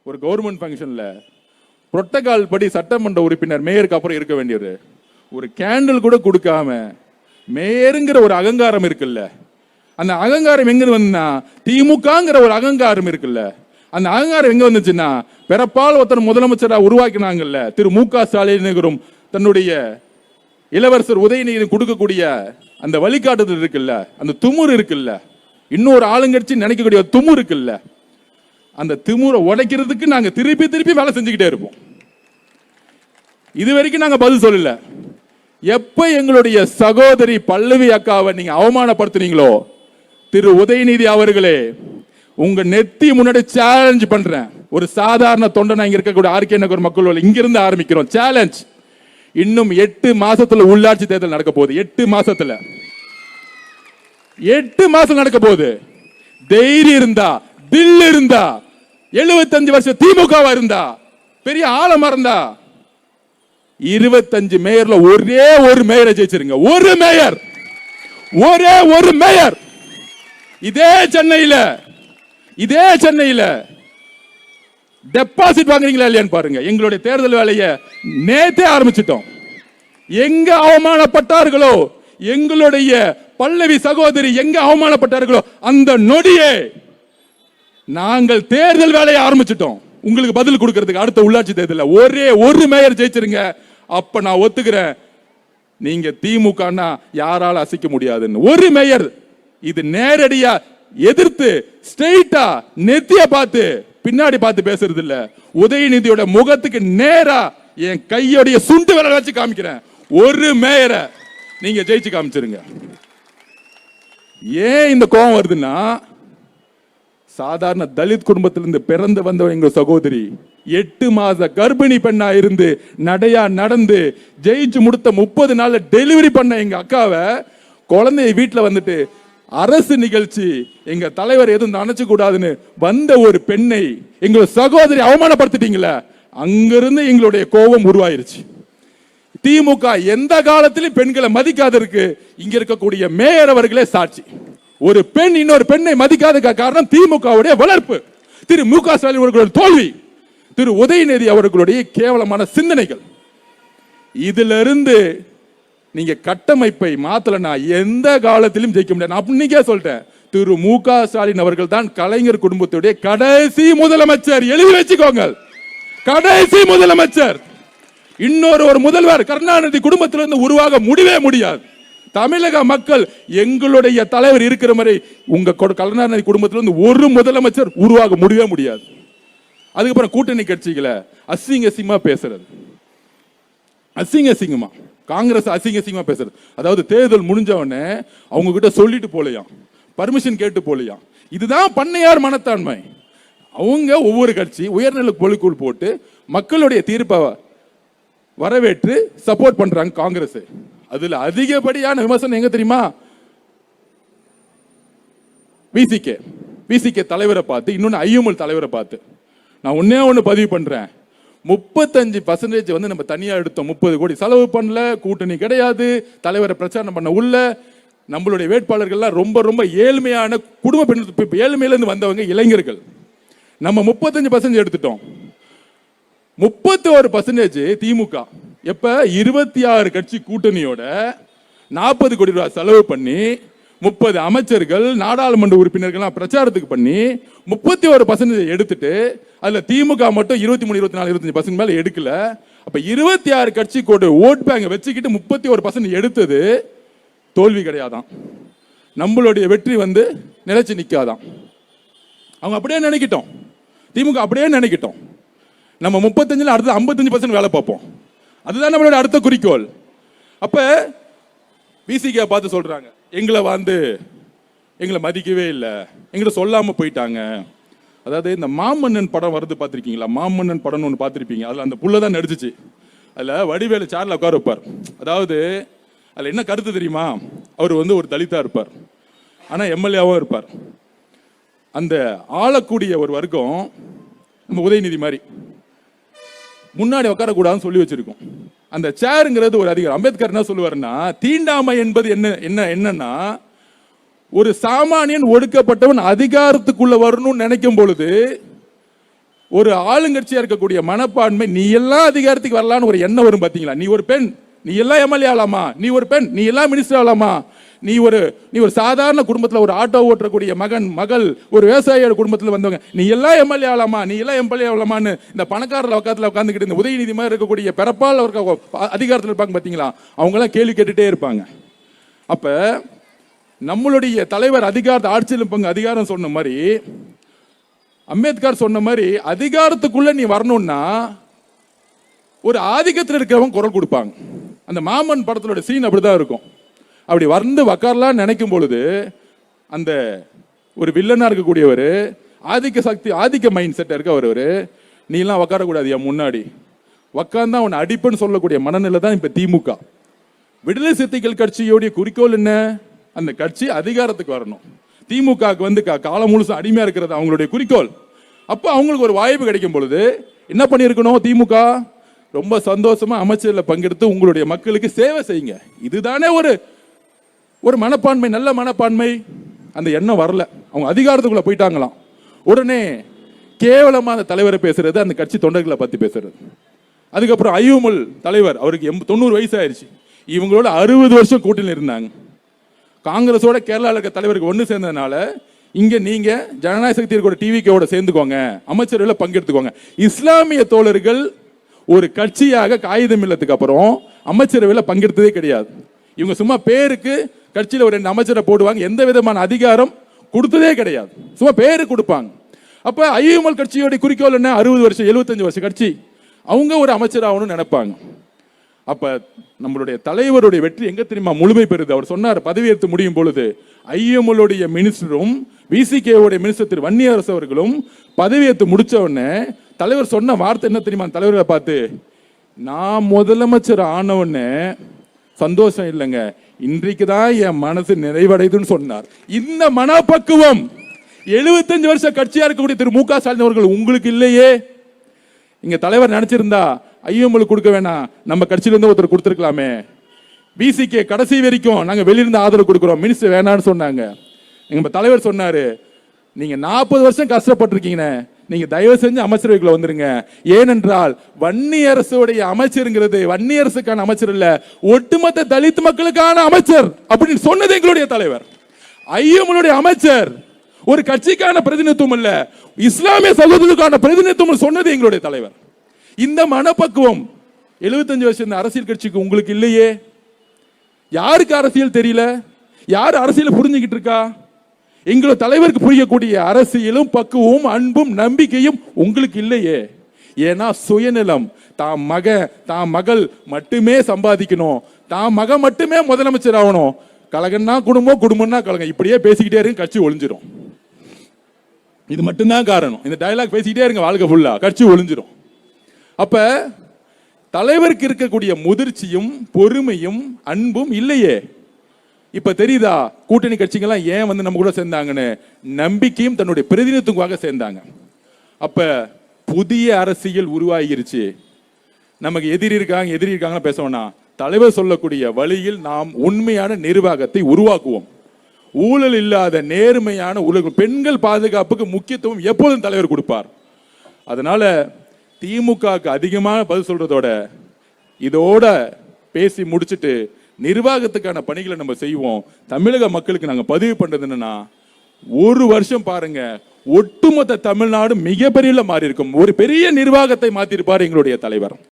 ஒரு கவர்மெண்ட் ஃபங்க்ஷன்ல புரோட்டோகால் படி சட்டமன்ற உறுப்பினர் மேயருக்கு அப்புறம் இருக்க வேண்டியது ஒரு கேண்டில் கூட கொடுக்காம மேயருங்கிற ஒரு அகங்காரம் இருக்குல்ல, அந்த அகங்காரம் எங்க வந்துன்னா திமுகங்கிற ஒரு அகங்காரம் இருக்குல்ல, அந்த அகங்காரம் எங்க வந்துச்சுன்னா பிறப்பால் ஒருத்தர் முதலமைச்சரா உருவாக்கினாங்கல்ல திரு மு.க. ஸ்டாலின் தன்னுடைய இளவரசர் உதயநிதி கொடுக்கக்கூடிய அந்த வழிகாட்டுதல் இருக்குல்ல, அந்த துமுறு இருக்குல்ல, இன்னொரு ஆளுங்கட்சி நினைக்கக்கூடிய துமுறு இருக்குல்ல, அந்த திமுறை உடைக்கிறதுக்கு நாங்க திருப்பி திருப்பி வேலை செஞ்சுக்கிட்டே இருப்போம். இது வரைக்கும் நாங்க பதில் சொல்லல. எப்ப எங்களுடைய சகோதரி பல்லவி அக்காவை நீங்க அவமானப்படுத்துனீங்களோ, திரு உதயநிதி அவர்களே, உங்க நெத்தி முன்னாடி சேலஞ்ச் பண்றேன். ஒரு சாதாரண தொண்டனா இங்க இருக்கக்கூடிய ஆர்கே நகர் மக்கள் இங்கிருந்து ஆரம்பிக்கிறோம் சேலஞ்ச். இன்னும் 8 மாசத்துல உள்ளாட்சி தேர்தல் நடக்க போகுது. 8 மாசத்துல 8 மாசம் நடக்க போகுது. தைரியம் இருந்தா, தில் இருந்தா, 75 வருஷம் திமுகவா இருந்தா, பெரிய ஆழமா இருந்தா 25 மேயர்ல ஒரே ஒரு மேயரை ஜெயிச்சிருங்க. ஒரு மேயர், ஒரே ஒரு மேயர். இதே சென்னையில டெபாசிட் வாங்குறீங்களா இல்லையான்னு பாருங்க. எங்களுடைய தேர்தல் வேலையை நேத்தே ஆரம்பிச்சிட்டோம். எங்க அவமானப்பட்டார்களோ, எங்களுடைய பல்லவி சகோதரி எங்க அவமானப்பட்டார்களோ அந்த நொடியே நாங்கள் தேர்தல் வேலையை ஆரம்பிச்சிட்டோம். உங்களுக்கு பதில் கொடுக்கிறதுக்கு அடுத்த உள்ளாட்சி தேர்தலில் ஒரே ஒரு மேயர் ஜெயிச்சிருங்க. அப்ப நான் ஒத்துக்கிறேன், நீங்க திமுகனா யாரால அசைக்க முடியாதுன்னு. ஒரு மேயர். இது நேரடியா எதிர்த்து ஸ்ட்ரெயிட்டா நெத்திய பார்த்து பின்னாடி பார்த்து பேசுறது இல்ல. உதயநிதியோட முகத்துக்கு நேரா என் கையோடைய சுண்டு விரல் வச்சு காமிக்கிறேன். ஒரு மேயரை நீங்க ஜெயிச்சு காமிச்சிருங்க. ஏன் இந்த கோபம் வருதுன்னா, சாதாரண தலித் குடும்பத்திலிருந்து பிறந்து வந்த எங்க சகோதரி 8 மாத கர்ப்பிணி பெண்ணா இருந்து நடையா நடந்து ஜெயிச்சு முடித்த 30 நாள்ல டெலிவரி பண்ண எங்க அக்காவை குழந்தைய வீட்டுல வந்துட்டு அரசு நிகழ்ச்சி எங்க தலைவர் எதுவும் நினைச்சு கூடாதுன்னு வந்த ஒரு பெண்ணை எங்க சகோதரி அவமானப்படுத்திட்டீங்களா, அங்கிருந்து எங்களுடைய கோபம் உருவாயிருச்சு. திமுக எந்த காலத்திலும் பெண்களை மதிக்காதற்கு இங்க இருக்கக்கூடிய மேயர் அவர்களே சாட்சி. ஒரு பெண் இன்னொரு பெண்ணை மதிக்காத காரணம் திமுகவுடைய வளர்ப்பு, திரு மு.க. ஸ்டாலின் அவர்களுடைய தோல்வி, திரு உதயநிதி அவர்களுடைய கேவலமான சிந்தனைகள். இதுல இருந்து நீங்க கட்டமைப்பை மாத்தலனா எந்த காலத்திலும் ஜெயிக்க முடியாது. நான் இன்னைக்கே சொல்லிட்டேன், திரு மு.க. ஸ்டாலின் அவர்கள் தான் கலைஞர் குடும்பத்துடைய கடைசி முதலமைச்சர். எழுதி வச்சுக்கோங்க, கடைசி முதலமைச்சர். இன்னொரு முதல்வர் கருணாநிதி குடும்பத்திலிருந்து உருவாக முடியவே முடியாது. தமிழக மக்கள் எங்களுடைய தலைவர் இருக்கிற மாதிரி உங்க கருணாநிதி குடும்பத்திலிருந்து ஒரு முதலமைச்சர் உருவாக முடியவே முடியாது. அதுக்கப்புறம் கூட்டணி கட்சிகளை அசிங்கமா பேசுறது, அசிங்கமா காங்கிரஸ் அசிங்கமா பேசுறது. அதாவது தேர்தல் முடிஞ்சவனே அவங்க கிட்ட சொல்லிட்டு போலையாம், பர்மிஷன் கேட்டு போலையாம். இதுதான் பண்ணையார் மனத்தாண்மை. அவங்க ஒவ்வொரு கட்சி உயர்நிலை பொலிக்குள் போட்டு மக்களுடைய தீர்ப்பை வரவேற்று சப்போர்ட் பண்றாங்க காங்கிரஸ். அதுல அதிகப்படியான விமர்சனம் எங்க தெரியுமா, விசிகே தலைவரை பார்த்து, இன்னொன்னு ஐஎம்எல் தலைவரை பார்த்து. நான் ஒண்ணு பதிவு பண்றேன், 35% வந்து நம்ம தனியா எடுத்தோம். 30 கோடி செலவு பண்ணல, கூட்டணி கிடையாது, தலைவரை பிரச்சாரம் பண்ண உள்ள நம்மளுடைய வேட்பாளர்கள்லாம் ரொம்ப ரொம்ப ஏழ்மையான குடும்ப பெண், ஏழ்மையில இருந்து வந்தவங்க இளைஞர்கள். நம்ம 35% எடுத்துட்டோம். 31% திமுக. எப்ப 26 கட்சி கூட்டணியோட 40 கோடி ரூபாய் செலவு பண்ணி 30 அமைச்சர்கள் நாடாளுமன்ற உறுப்பினர்கள் பிரச்சாரத்துக்கு பண்ணி 31% எடுத்துட்டு அதுல திமுக மட்டும் 23, 24, 25% மேல எடுக்கல. அப்ப 26 கட்சி கூட ஓட் பேங்க் வச்சுக்கிட்டு 31% எடுத்தது தோல்வி கிடையாதான். நம்மளுடைய வெற்றி வந்து நிலைச்சு நிக்காதான். அவங்க அப்படியே நினைக்கிட்டோம், திமுக அப்படியே நினைக்கிட்டோம். நம்ம 35 அடுத்து 55% வேலை பார்ப்போம். அதுதான் நம்மளோட அடுத்த குறிக்கோள். அப்ப விசிகே பார்த்து சொல்றாங்க, எங்களை மதிக்கவே இல்லை, எங்களை சொல்லாம போயிட்டாங்க. அதாவது இந்த மாமன்னன் படம் வருது பார்த்திருக்கீங்களா, மாமன்னன் படம்னு ஒன்று பார்த்திருப்பீங்க. அதில் அந்த புள்ள தான் நடிச்சிச்சு. அதில் வடிவேலு சேர்ல உட்கார வைப்பார். அதாவது அதில் என்ன கருத்து தெரியுமா, அவர் வந்து ஒரு தலித்தா இருப்பார், ஆனால் எம்எல்ஏவும் இருப்பார். அந்த ஆளக்கூடிய ஒரு வர்க்கம் நம்ம உதயநிதி மாதிரி முன்னாடி உட்காரக்கூடாதுன்னு சொல்லி வச்சிருக்கோம். அந்த சேருங்கிறது ஒரு அதிகாரம். அம்பேத்கர் என்ன சொல்லுவாருன்னா, தீண்டாமை என்பது என்னன்னா, ஒரு சாமானியன் ஒடுக்கப்பட்டவன் அதிகாரத்துக்குள்ள வரணும்னு நினைக்கும் பொழுது ஒரு ஆளுங்கட்சியா இருக்கக்கூடிய மனப்பான்மை, நீ எல்லாம் அதிகாரத்துக்கு வரலான்னு ஒரு எண்ணம் வரும் பாத்தீங்களா? நீ ஒரு பெண், நீ எல்லாம் எம்எல்ஏ ஆகலாமா? நீ ஒரு பெண், நீ எல்லாம் மினிஸ்டர் ஆகலாமா? நீ ஒரு சாதாரண குடும்பத்தில் ஒரு ஆட்டோ ஓட்டக்கூடிய மகன் மகள், ஒரு விவசாயியோட குடும்பத்தில் வந்தவங்க, நீ எல்லாம் எம்எல்ஏ ஆகலாமா? நீ எல்லாம் எம்எல்ஏ ஆகலாமான்னு இந்த பணக்காரர் உட்காந்துல உட்காந்துக்கிட்டு இந்த உதயநிதி மாதிரி இருக்கக்கூடிய பிறப்பால் அதிகாரத்தில் இருப்பாங்க பாத்தீங்களா? அவங்க எல்லாம் கேள்வி கேட்டுட்டே இருப்பாங்க. அப்ப நம்மளுடைய தலைவர் ஆட்சியில் பங்கு அதிகாரம் சொன்ன மாதிரி, அம்பேத்கர் சொன்ன மாதிரி, அதிகாரத்துக்குள்ள நீ வரணும்னா ஒரு ஆதிக்கத்தில் இருக்கிறவங்க குரல் கொடுப்பாங்க. அந்த மாமன் படத்தோட சீன் அப்படிதான் இருக்கும். அப்படி வந்து உக்காரலாம் நினைக்கும் பொழுது அந்த ஒரு வில்லனா இருக்கக்கூடியவர், ஆதிக்க மைண்ட் செட் இருக்க ஒருவர், நீ எல்லாம் உக்காரக்கூடாது என் முன்னாடி, உக்காந்தா அவனை அடிப்புன்னு சொல்லக்கூடிய மனநிலை தான் இப்ப திமுக. விடுதலை சிறுத்தைகள் கட்சியோடைய குறிக்கோள் என்ன? அந்த கட்சி அதிகாரத்துக்கு வரணும். திமுகவுக்கு வந்து காலம் முழுசும் அடிமையா இருக்கிறது அவங்களுடைய குறிக்கோள். அப்ப அவங்களுக்கு ஒரு வாய்ப்பு கிடைக்கும் பொழுது என்ன பண்ணிருக்கணும்? திமுக ரொம்ப சந்தோஷமா அமைச்சர்ல பங்கெடுத்து உங்களுடைய மக்களுக்கு சேவை செய்யுங்க. இதுதானே ஒரு மனப்பான்மை, நல்ல மனப்பான்மை. அந்த எண்ணம் வரல, அவங்க அதிகாரத்துக்குள்ள போயிட்டாங்களாம். உடனே கேவலமா அந்த தலைவரை பேசுறது, அந்த கட்சி தொண்டர்களை பத்தி பேசுறது. அதுக்கப்புறம் ஐயூமல் தலைவர், அவருக்கு 90 வயசு ஆயிடுச்சு. இவங்களோட 60 வருஷம் கூட்டணியில் இருந்தாங்க. காங்கிரஸோட கேரளாவில் இருக்க தலைவருக்கு ஒன்று சேர்ந்ததுனால இங்க நீங்க ஜனநாயக சக்தி இருக்கிற டிவிக்கோட சேர்ந்துக்கோங்க, அமைச்சரவையில் பங்கெடுத்துக்கோங்க. இஸ்லாமிய தோழர்கள் ஒரு கட்சியாக காகிதம் இல்லத்துக்கு அப்புறம் அமைச்சரவையில் பங்கெடுத்ததே கிடையாது. இவங்க சும்மா பேருக்கு கட்சியில் ஒரு 2 அமைச்சரை போடுவாங்க, எந்த விதமான அதிகாரம் கொடுத்ததே கிடையாது, சும்மா பேரு கொடுப்பாங்க. அப்ப ஐயூமல் கட்சியோட குறிக்கோள் என்ன? 60 வருஷம் 75 வருஷம் கட்சி, அவங்க ஒரு அமைச்சர் ஆகணும்னு நினைப்பாங்க. அப்ப நம்மளுடைய தலைவருடைய வெற்றி எங்க தெரியுமா முழுமை பெறுது? அவர் சொன்னார், பதவியேற்று முடியும் பொழுது ஐஎம்எல்லுடைய மினிஸ்டரும் விசிகேவுடைய மினிஸ்டர் திரு வன்னியரசு அவர்களும் பதவியேற்று முடிச்ச உடனே தலைவர் சொன்ன வார்த்தை என்ன தெரியுமா? தலைவரை பார்த்து, நான் முதலமைச்சர் ஆனவுடனே சந்தோஷம் இல்லைங்க, இன்றைக்கு தான் என் மனசு நிறைவடைதுன்னு சொன்னார். இந்த மனப்பக்குவம் 75 வருஷம் கட்சியா இருக்கக்கூடிய திரு மு க ஸ்டாலின் அவர்கள் உங்களுக்கு இல்லையே. இங்க தலைவர் நினைச்சிருந்தா ஐஎம்எல் கொடுக்க வேணாம், நம்ம கட்சியில இருந்து ஒருத்தர் கொடுத்துருக்கலாமே. விசிகே கடைசி வரைக்கும் நாங்க வெளியிருந்து ஆதரவு கொடுக்கிறோம், மினிஸ்டர் வேணான்னு சொன்னாங்க. எங்க தலைவர் சொன்னாரு, நீங்க 40 வருஷம் கஷ்டப்பட்டிருக்கீங்க, நீங்க தயவு செஞ்சு அமைச்சரவைக்குள்ள வந்துருங்க. ஏனென்றால் வன்னியரசுடைய அமைச்சருங்கிறது வன்னியரசுக்கான அமைச்சர் இல்ல, ஒட்டுமொத்த தலித் மக்களுக்கான அமைச்சர் அப்படின்னு சொன்னது எங்களுடைய தலைவர். ஐஎம்எல்லுடைய அமைச்சர் ஒரு கட்சிக்கான பிரதிநிதித்துவம் இல்ல, இஸ்லாமிய சகோதரர்களுக்கான பிரதிநிதித்துவம் சொன்னது எங்களுடைய தலைவர். இந்த மனப்பக்குவம் 75 வருஷம் அரசியல் கட்சிக்கு உங்களுக்கு இல்லையே. யாருக்கு அரசியல் தெரியல? யார் அரசியல் புரிஞ்சுக்கிட்டு இருக்கா? எங்களோட தலைவருக்கு புரியக்கூடிய அரசியலும் பக்குவமும் அன்பும் நம்பிக்கையும் உங்களுக்கு இல்லையே. ஏன்னா சுயநலம், தான் மகள் மட்டுமே சம்பாதிக்கணும், தான் மகன் மட்டுமே முதலமைச்சர் ஆகணும், கழகம்னா குடும்பம், குடும்பம்னா கழகம், இப்படியே பேசிக்கிட்டே இருங்க, கட்சி ஒளிஞ்சிரும். இது மட்டும்தான் காரணம். இந்த டயலாக் பேசிக்கிட்டே இருங்க, வாழ்க்கை ஃபுல்லா கட்சி ஒளிஞ்சிரும். அப்ப தலைவருக்கு இருக்கக்கூடிய முதிர்ச்சியும் பொறுமையும் அன்பும் இல்லையே. இப்ப தெரியுதா கூட்டணி கட்சிகள்லாம் ஏன் வந்து நம்ம கூட சேர்ந்தாங்கன்னு? நம்பிக்கையும் தன்னுடைய பிரதிநிதித்துவமாக சேர்ந்தாங்க. அப்ப புதிய அரசியல் உருவாகிருச்சு. நமக்கு எதிரி இருக்காங்கன்னு பேசணும்னா தலைவர் சொல்லக்கூடிய வழியில் நாம் உண்மையான நிர்வாகத்தை உருவாக்குவோம். ஊழல் இல்லாத நேர்மையான உலகம், பெண்கள் பாதுகாப்புக்கு முக்கியத்துவம் எப்போதும் தலைவர் கொடுப்பார். அதனால திமுகவுக்கு அதிகமான பதில் சொல்றதோட இதோட பேசி முடிச்சுட்டு நிர்வாகத்துக்கான பணிகளை நம்ம செய்வோம். தமிழக மக்களுக்கு நாங்க பதிவு பண்றது என்னன்னா, 1 வருஷம் பாருங்க, ஒட்டுமொத்த தமிழ்நாடு மிகப்பெரிய மாறி இருக்கும். ஒரு பெரிய நிர்வாகத்தை மாத்திருப்பார் எங்களுடைய தலைவர்.